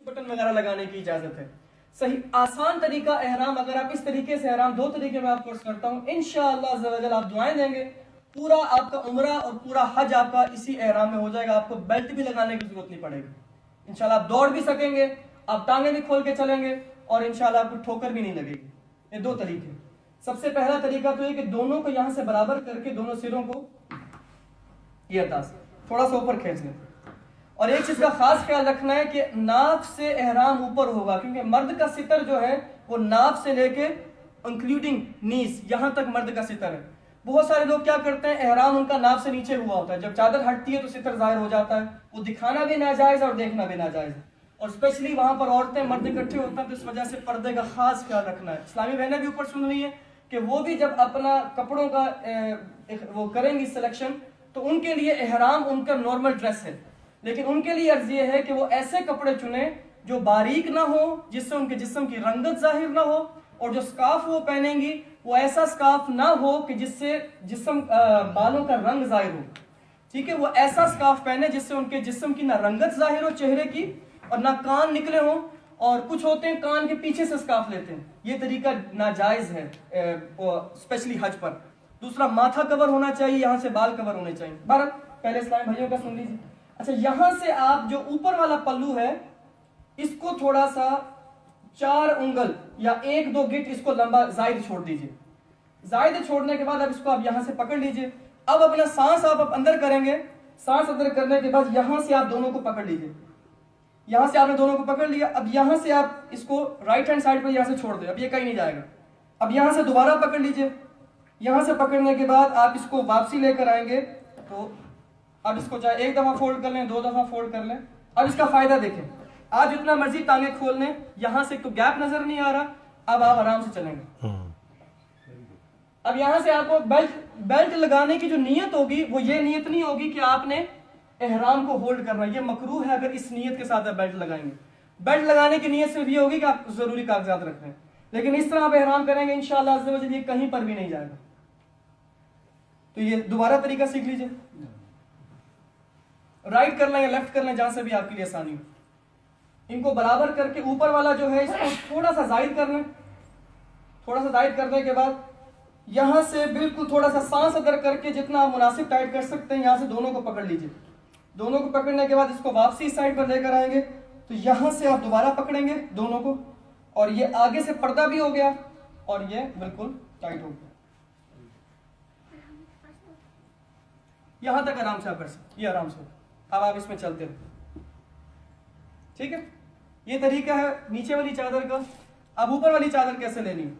Button وغیرہ لگانے کی اجازت ہے. صحیح آسان طریقہ احرام اگر آپ اس طریقے سے احرام 2 طریقے میں آپ کورس کرتا ہوں انشاءاللہ عز و جل آپ دعائیں دیں گے پورا آپ کا عمرہ اور پورا حج آپ کا اسی احرام میں ہو جائے گا. آپ کو بیلٹ بھی لگانے کی ضرورت نہیں پڑے گی. انشاءاللہ آپ دوڑ بھی سکیں گے, آپ ٹانگیں بھی کھول کے چلیں گے اور انشاءاللہ آپ کو ٹھوکر بھی نہیں لگے گی. یہ 2 طریقے. سب سے پہلا طریقہ تو یہ کہ دونوں کو یہاں سے برابر کر کے دونوں سروں کو یہ انداز تھوڑا سا اوپر کھینچ لیں. اور ایک چیز کا خاص خیال رکھنا ہے کہ ناف سے احرام اوپر ہوگا کیونکہ مرد کا ستر جو ہے وہ ناف سے لے کے انکلوڈنگ نیز یہاں تک مرد کا ستر ہے. بہت سارے لوگ کیا کرتے ہیں احرام ان کا ناف سے نیچے ہوا ہوتا ہے, جب چادر ہٹتی ہے تو ستر ظاہر ہو جاتا ہے. وہ دکھانا بھی ناجائز اور دیکھنا بھی ناجائز ہے. اور اسپیشلی وہاں پر عورتیں مرد اکٹھے ہوتے ہیں تو اس وجہ سے پردے کا خاص خیال رکھنا ہے. اسلامی بہنیں بھی اوپر سن رہی ہیں کہ وہ بھی جب اپنا کپڑوں کا وہ کریں گی سلیکشن تو ان کے لیے احرام ان کا نارمل ڈریس ہے, لیکن ان کے لیے عرض یہ ہے کہ وہ ایسے کپڑے چنیں جو باریک نہ ہو, جس سے ان کے جسم کی رنگت ظاہر نہ ہو, اور جو سکارف وہ پہنیں گی وہ ایسا سکارف نہ ہو کہ جس سے جسم بالوں کا رنگ ظاہر ہو. ٹھیک ہے, وہ ایسا سکارف پہنے جس سے ان کے جسم کی نہ رنگت ظاہر ہو چہرے کی اور نہ کان نکلے ہوں. اور کچھ ہوتے ہیں کان کے پیچھے سے سکارف لیتے ہیں, یہ طریقہ ناجائز ہے اسپیشلی حج پر. دوسرا ماتھا کور ہونا چاہیے, یہاں سے بال کور ہونے چاہیے. بہرحال پہلے اسلامی بھائیوں کا سن لیجیے. اچھا, یہاں سے آپ جو اوپر والا پلو ہے اس کو تھوڑا سا 4 انگل یا 1-2 گٹ اس کو لمبا زائد چھوڑ دیجئے. زائد چھوڑنے کے بعد اب اس کو آپ یہاں سے پکڑ لیجئے. اب اپنا سانس آپ اندر کریں گے, سانس اندر کرنے کے بعد یہاں سے آپ دونوں کو پکڑ لیجئے. یہاں سے آپ نے دونوں کو پکڑ لیا. اب یہاں سے آپ اس کو رائٹ ہینڈ سائڈ پر یہاں سے چھوڑ دیں, اب یہ کہیں نہیں جائے گا. اب یہاں سے دوبارہ پکڑ لیجئے. یہاں سے پکڑنے کے بعد آپ اس کو واپسی لے کر آئیں گے تو اب اس کو چاہے 1 دفعہ فولڈ کر لیں, 2 دفعہ فولڈ کر لیں. اب اس کا فائدہ دیکھیں, آپ جتنا مرضی ٹانگیں کھول لیں, یہاں سے تو گیپ نظر نہیں آ رہا. اب آپ آرام سے چلیں گے. اب یہاں سے آپ کو بیلٹ لگانے کی جو نیت ہوگی وہ یہ نیت نہیں ہوگی کہ آپ نے احرام کو ہولڈ کرنا, یہ مکروہ ہے اگر اس نیت کے ساتھ آپ بیلٹ لگائیں گے. بیلٹ لگانے کی نیت صرف یہ ہوگی کہ آپ ضروری کاغذات رکھ رہے ہیں, لیکن اس طرح آپ احرام کریں گے انشاءاللہ عز و جل یہ کہیں پر بھی نہیں جائے گا. تو یہ دوبارہ طریقہ سیکھ لیجئے. رائٹ کر لیں یا لیفٹ کر لیں, جہاں سے بھی آپ کے لیے آسانی ہو. ان کو برابر کر کے اوپر والا جو ہے اس کو تھوڑا سا زائد کر لیں. تھوڑا سا زائد کرنے کے بعد یہاں سے بالکل تھوڑا سا سانس اندر کر کے جتنا آپ مناسب ٹائٹ کر سکتے ہیں یہاں سے دونوں کو پکڑ لیجئے. دونوں کو پکڑنے کے بعد اس کو واپسی اس سائڈ پر لے کر آئیں گے تو یہاں سے آپ دوبارہ پکڑیں گے دونوں کو, اور یہ آگے سے پردہ بھی ہو گیا اور یہ بالکل ٹائٹ ہو گیا. یہاں تک آرام سے آپ کر سکتے, یہ آرام سے. اب آپ اس میں چلتے ہیں. ٹھیک ہے, یہ طریقہ ہے نیچے والی چادر کا. اب اوپر والی چادر کیسے لینی ہے,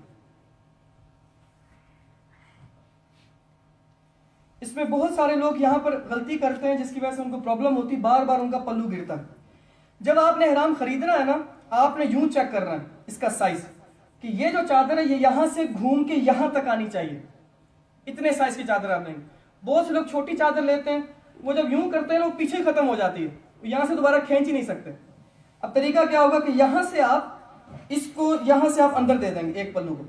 اس میں بہت سارے لوگ یہاں پر غلطی کرتے ہیں جس کی وجہ سے ان کو پرابلم ہوتی, بار بار ان کا پلو گرتا ہے. جب آپ نے احرام خریدنا ہے نا, آپ نے یوں چیک کرنا ہے اس کا سائز کہ یہ جو چادر ہے یہ یہاں سے گھوم کے یہاں تک آنی چاہیے. اتنے سائز کی چادر آپ لیں گے. بہت سے لوگ چھوٹی چادر لیتے ہیں, وہ جب یوں کرتے ہیں نا وہ پیچھے ختم ہو جاتی ہے, یہاں سے دوبارہ کھینچ ہی نہیں سکتے. اب طریقہ کیا ہوگا کہ یہاں سے آپ اس کو یہاں سے آپ اندر دے دیں گے ایک پلو کو.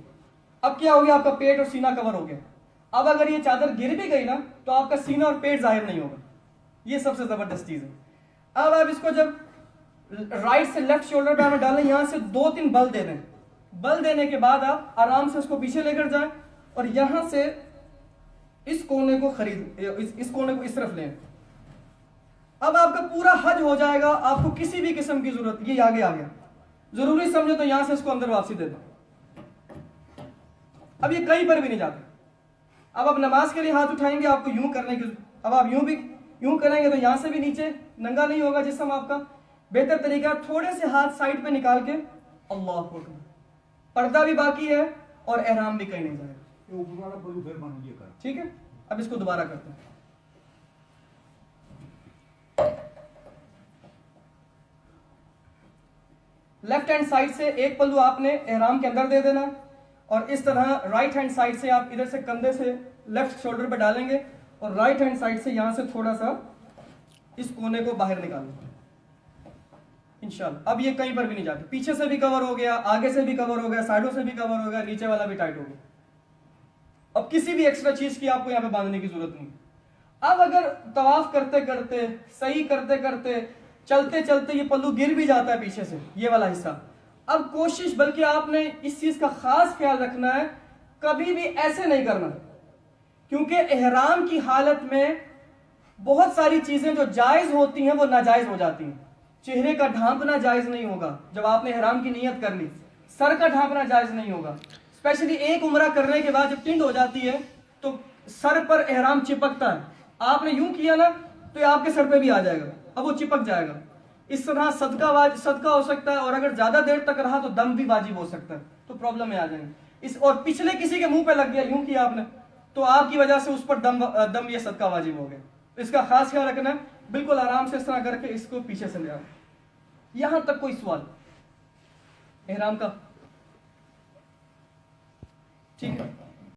اب کیا ہو گیا, آپ کا پیٹ اور سینہ کور ہو گیا. اب اگر یہ چادر گر بھی گئی نا تو آپ کا سینہ اور پیٹ ظاہر نہیں ہوگا. یہ سب سے زبردست چیز ہے. اب آپ اس کو جب رائٹ سے لیفٹ شولڈر پہ آپ ڈالیں, یہاں سے 2-3 بل دے دیں. بل دینے کے بعد آپ آرام سے اس کو پیچھے لے کر جائیں اور یہاں سے اس کونے کو اس کونے کو اس طرف لیں. اب آپ کا پورا حج ہو جائے گا, آپ کو کسی بھی قسم کی ضرورت, یہ آگے آ گیا, ضروری سمجھو تو یہاں سے اس کو اندر واپسی دے دو. اب یہ کہیں پر بھی نہیں جاتا. اب آپ نماز کے لیے ہاتھ اٹھائیں گے, آپ کو یوں کرنے کی, اب آپ یوں کریں گے تو یہاں سے بھی نیچے ننگا نہیں ہوگا جسم آپ کا. بہتر طریقہ تھوڑے سے ہاتھ سائڈ پہ نکال کے اللہ اکبر, پردہ بھی باقی ہے اور احرام بھی کہیں نہیں جائے گا. ٹھیک ہے, اب اس کو دوبارہ کرتے ہیں. لیفٹ ہینڈ سائڈ سے ایک پلو آپ نے احرام کے اندر دے دینا, اور اس طرح رائٹ ہینڈ سائڈ سے آپ ادھر سے کندھے سے لیفٹ شولڈر پہ ڈالیں گے اور رائٹ ہینڈ سائڈ سے یہاں سے تھوڑا سا اس کونے کو باہر نکالیں گے انشاءاللہ. اب یہ کہیں پر بھی نہیں جاتی, پیچھے سے بھی کور ہو گیا, آگے سے بھی کور ہو گیا, سائڈوں سے بھی کور ہو گیا, نیچے والا بھی ٹائٹ ہو گیا. اب کسی بھی ایکسٹرا چیز کی آپ کو یہاں پہ باندھنے کی ضرورت نہیں. اب اگر طواف کرتے کرتے, صحیح کرتے کرتے چلتے چلتے یہ پلو گر بھی جاتا ہے پیچھے سے، یہ والا حصہ. اب کوشش، بلکہ آپ نے اس چیز کا خاص خیال رکھنا ہے، کبھی بھی ایسے نہیں کرنا، کیونکہ احرام کی حالت میں بہت ساری چیزیں جو جائز ہوتی ہیں وہ ناجائز ہو جاتی ہیں. چہرے کا ڈھانپنا جائز نہیں ہوگا جب آپ نے احرام کی نیت کر لی، سر کا ڈھانپنا جائز نہیں ہوگا، اسپیشلی ایک عمرہ کرنے کے بعد جب ٹنڈ ہو جاتی ہے تو سر پر احرام چپکتا ہے. آپ نے یوں کیا نا تو یہ آپ کے سر پہ بھی آ جائے گا، اب وہ چپک جائے گا. اس طرح صدقہ ہو سکتا ہے، اور اگر زیادہ دیر تک رہا تو دم بھی واجب ہو سکتا ہے، تو پرابلم میں آ جائیں گے. اور پچھلے کسی کے منہ پہ لگ گیا، یوں کیا آپ نے، تو آپ کی وجہ سے اس پر دم یہ صدقہ واجب ہو گیا. اس کا خاص خیال رکھنا ہے. بالکل آرام سے اس طرح کر کے اس کو پیچھے سے لے آؤ. یہاں تک کوئی سوال احرام کا؟ ٹھیک ہے.